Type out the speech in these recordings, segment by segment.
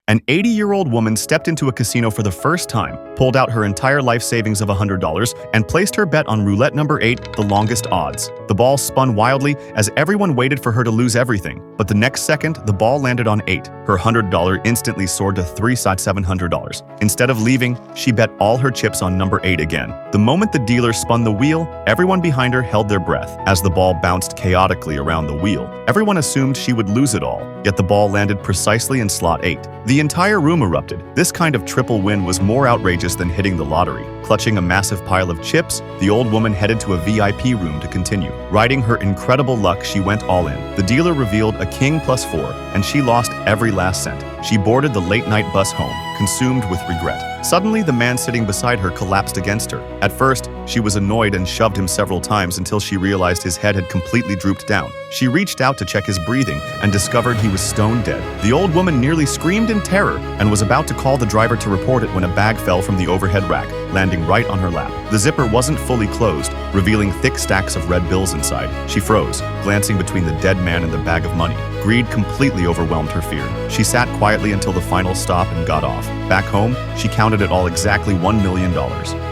An 80-year-old woman stepped into a casino for the first time, pulled out her entire life savings of $100, and placed her bet on roulette number 8, the longest odds. The ball spun wildly as everyone waited for her to lose everything, but the next second, the ball landed on 8. Her $100 instantly soared to $3,700. Instead of leaving, she bet all her chips on number 8 again. The moment the dealer spun the wheel, everyone behind her held their breath as the ball bounced chaotically around the wheel. Everyone assumed she would lose it all, yet the ball landed precisely in slot 8. The entire room erupted. This kind of triple win was more outrageous than hitting the lottery. Clutching a massive pile of chips, the old woman headed to a VIP room to continue. Riding her incredible luck, she went all in. The dealer revealed a king +4, and she lost every last cent. She boarded the late-night bus home, consumed with regret. Suddenly, the man sitting beside her collapsed against her. At first, she was annoyed and shoved him several times until she realized his head had completely drooped down. She reached out to check his breathing and discovered he was stone dead. The old woman nearly screamed in terror and was about to call the driver to report it when a bag fell from the overhead rack, landing right on her lap. The zipper wasn't fully closed, revealing thick stacks of red bills inside. She froze, glancing between the dead man and the bag of money. Greed completely overwhelmed her fear. She sat quietly until the final stop and got off. Back home, she counted it all exactly $1 million.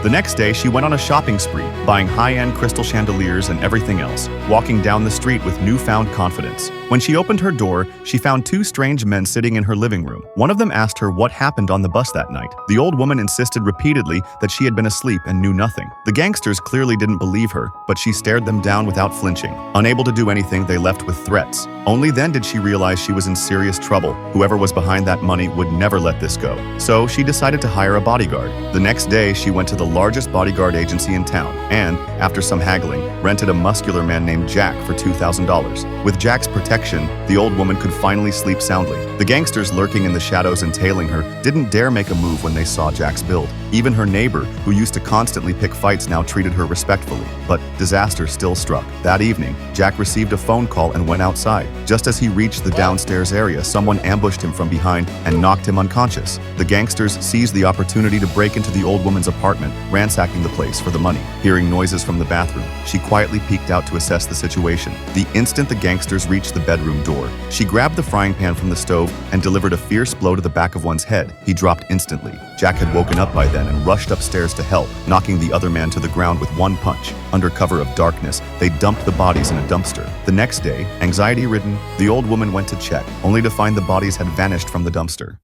The next day, she went on a shopping spree, buying high-end crystal chandeliers and everything else, walking down the street with newfound confidence. When she opened her door, she found two strange men sitting in her living room. One of them asked her what happened on the bus that night. The old woman insisted repeatedly that she had been asleep and knew nothing. The gangsters clearly didn't believe her, but she stared them down without flinching. Unable to do anything, they left with threats. Only then did she realize she was in serious trouble. Whoever was behind that money would never let this go. So she decided to hire a bodyguard. The next day, she went to the largest bodyguard agency in town and, after some haggling, rented a muscular man named Jack for $2,000. With Jack's protection, the old woman could finally sleep soundly. The gangsters lurking in the shadows and tailing her didn't dare make a move when they saw Jack's build. Even her neighbor, who used to constantly pick fights, now treated her respectfully. But disaster still struck. That evening, Jack received a phone call and went outside. Just as he reached the downstairs area, someone ambushed him from behind and knocked him unconscious. The gangsters seized the opportunity to break into the old woman's apartment, ransacking the place for the money. Hearing noises from the bathroom, she quietly peeked out to assess the situation. The instant the gangsters reached the bedroom door, she grabbed the frying pan from the stove and delivered a fierce blow to the back of one's head. He dropped instantly. Jack had woken up by then and rushed upstairs to help, knocking the other man to the ground with one punch. Under cover of darkness, they dumped the bodies in a dumpster. The next day, anxiety-ridden, the old woman went to check, only to find the bodies had vanished from the dumpster.